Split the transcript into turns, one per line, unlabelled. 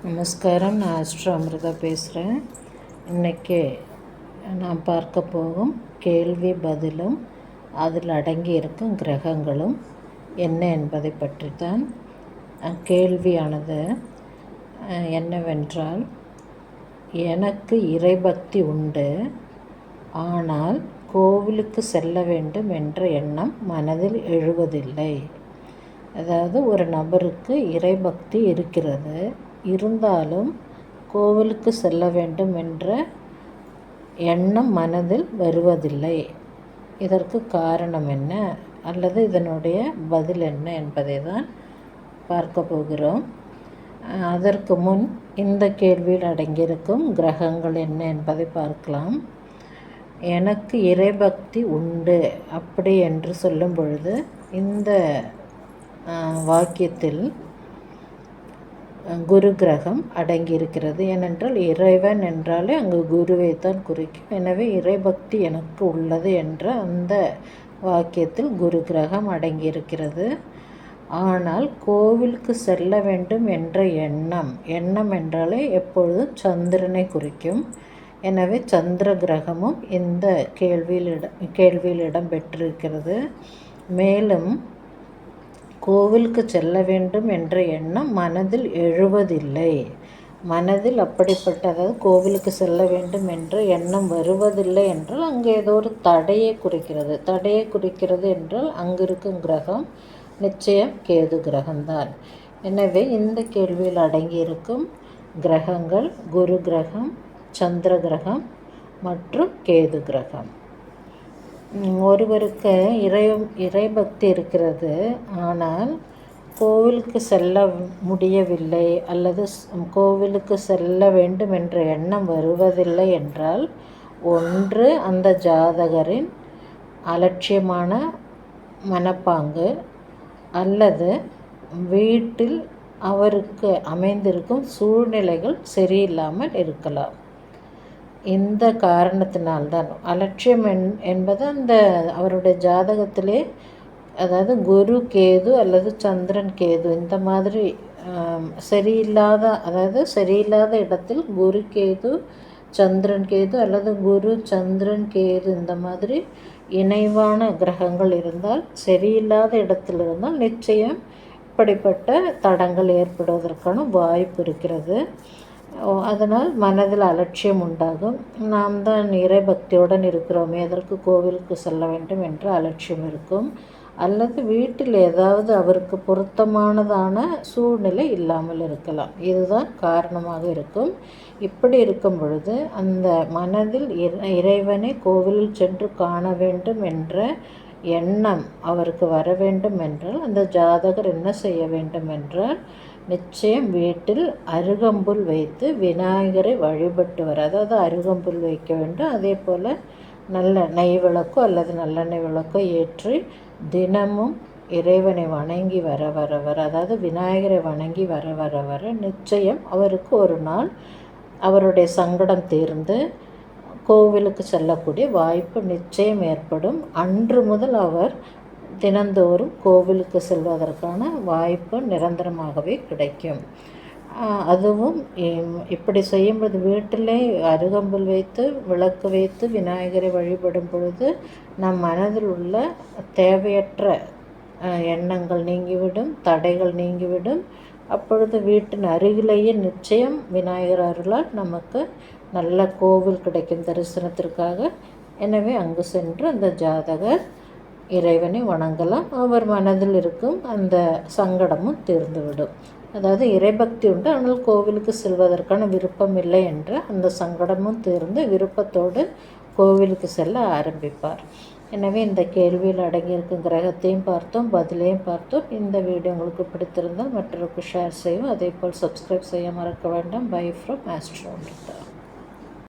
நமஸ்காரம். நான் ஆஸ்ட்ரோ அமிர்தா பேசுகிறேன். இன்றைக்கி நான் பார்க்க போகும் கேள்வி பதிலும் அதில் அடங்கி இருக்கும் கிரகங்களும் என்ன என்பதை பற்றி தான். கேள்வியானது என்னவென்றால், எனக்கு இறைபக்தி உண்டு, ஆனால் கோவிலுக்கு செல்ல வேண்டும் என்ற எண்ணம் மனதில் எழுவதில்லை. அதாவது ஒரு நபருக்கு இறைபக்தி இருக்கிறது, இருந்தாலும் கோவிலுக்கு செல்ல வேண்டும் என்ற எண்ணம் மனதில் வருவதில்லை. இதற்கு காரணம் என்ன அல்லது இதனுடைய பதில் என்ன என்பதை தான் பார்க்க போகிறோம். அதற்கு முன் இந்த கேள்வியில் அடங்கியிருக்கும் கிரகங்கள் என்ன என்பதை பார்க்கலாம். எனக்கு இறைபக்தி உண்டு அப்படி என்று சொல்லும் பொழுது இந்த வாக்கியத்தில் குரு கிரகம் அடங்கியிருக்கிறது. ஏனென்றால் இறைவன் என்றாலே அங்கு குருவை தான் குறிக்கும். எனவே இறைபக்தி எனக்கு உள்ளது என்ற அந்த வாக்கியத்தில் குரு கிரகம் அடங்கியிருக்கிறது. ஆனால் கோவிலுக்கு செல்ல வேண்டும் என்ற எண்ணம் என்றாலே எப்பொழுதும் சந்திரனை குறிக்கும். எனவே சந்திர கிரகமும் இந்த கேள்வியில் இடம் பெற்றிருக்கிறது. மேலும் கோவிலுக்கு செல்ல வேண்டும் என்ற எண்ணம் மனதில் எழுவதில்லை. மனதில் அப்படிப்பட்ட, அதாவது கோவிலுக்கு செல்ல வேண்டும் என்ற எண்ணம் வருவதில்லை என்றால் அங்கே ஏதோ ஒரு தடையை குறிக்கிறது. தடையை குறிக்கிறது என்றால் அங்கு இருக்கும் கிரகம் நிச்சயம் கேது கிரகம்தான். எனவே இந்த கேள்வியில் அடங்கியிருக்கும் கிரகங்கள் குரு கிரகம், சந்திர கிரகம் மற்றும் கேது கிரகம். ஒருவருக்கு இறைபக்தி இருக்கிறது, ஆனால் கோவிலுக்கு செல்ல முடியவில்லை அல்லது கோவிலுக்கு செல்ல வேண்டும் என்ற எண்ணம் வருவதில்லை என்றால், ஒன்று அந்த ஜாதகரின் அலட்சியமான மனப்பாங்கு அல்லது வீட்டில் அவருக்கு அமைந்திருக்கும் சூழ்நிலைகள் சரியில்லாமல் இருக்கலாம். இந்த காரணத்தினால்தான் அலட்சியம் என்பது அந்த அவருடைய ஜாதகத்திலே, அதாவது குரு கேது அல்லது சந்திரன் கேது இந்த மாதிரி சரியில்லாத இடத்தில் குரு கேது சந்திரன் கேது அல்லது குரு சந்திரன் கேது இந்த மாதிரி இணைவான கிரகங்கள் இருந்தால், சரியில்லாத இடத்தில் இருந்தால் நிச்சயம் இப்படிப்பட்ட தடங்கள் ஏற்படுவதற்கான வாய்ப்பு இருக்கிறது. அதனால் மனதில் அலட்சியம் உண்டாகும். நாம் தான் இறைபக்தியுடன் இருக்கிறோமே, அதற்கு கோவிலுக்கு செல்ல வேண்டும் என்ற அலட்சியம் இருக்கும். அல்லது வீட்டில் ஏதாவது அவருக்கு பொருத்தமானதான சூழ்நிலை இல்லாமல் இருக்கலாம். இதுதான் காரணமாக இருக்கும். இப்படி இருக்கும் பொழுது அந்த மனதில் இறைவனை கோவிலில் சென்று காண வேண்டும் என்ற எண்ணம் அவருக்கு வர வேண்டும் என்றால் அந்த ஜாதகர் என்ன செய்ய வேண்டும் என்றால், நிச்சயம் வீட்டில் அருகம்புல் வைத்து விநாயகரை வழிபட்டு வர, அதாவது அருகம்புல் வைக்க வேண்டும். அதே போல் நல்ல நெய் விளக்கோ அல்லது நல்லெண்ணெய் விளக்கோ ஏற்றி தினமும் இறைவனை வணங்கி வர அதாவது விநாயகரை வணங்கி வர நிச்சயம் அவருக்கு ஒரு நாள் அவருடைய சங்கடம் தீர்ந்து கோவிலுக்கு செல்லக்கூடிய வாய்ப்பு நிச்சயம் ஏற்படும். அன்று முதல் அவர் தினந்தோறும் கோவிலுக்கு செல்வதற்கான வாய்ப்பு நிரந்தரமாகவே கிடைக்கும். அதுவும் இப்படி செய்யும்போது வீட்டிலே அருகம்புல் வைத்து விளக்கு வைத்து விநாயகரை வழிபடும் பொழுது நம் மனதில் உள்ள தேவையற்ற எண்ணங்கள் நீங்கிவிடும், தடைகள் நீங்கிவிடும். அப்பொழுது வீட்டின் அருகிலேயே நிச்சயம் விநாயகர் அருளால் நமக்கு நல்ல கோவில் கிடைக்கும் தரிசனத்திற்காக. எனவே அங்கு சென்று அந்த ஜாதகர் இறைவனை வணங்கலாம். அவர் மனதில் இருக்கும் அந்த சங்கடமும் தீர்ந்துவிடும். அதாவது இறைபக்தி உண்டு, ஆனால் கோவிலுக்கு செல்வதற்கான விருப்பம் இல்லை என்ற அந்த சங்கடமும் தீர்ந்து விருப்பத்தோடு கோவிலுக்கு செல்ல ஆரம்பிப்பார். எனவே இந்த கேள்வியில் அடங்கியிருக்கும் கிரகத்தையும் பார்த்தோம், பதிலையும் பார்த்தோம். இந்த வீடியோ உங்களுக்கு பிடித்திருந்தால் மற்றவருக்கு ஷேர் செய்யும். அதே போல் சப்ஸ்கிரைப் செய்ய மறக்க வேண்டாம். Bye from Astro Amrita.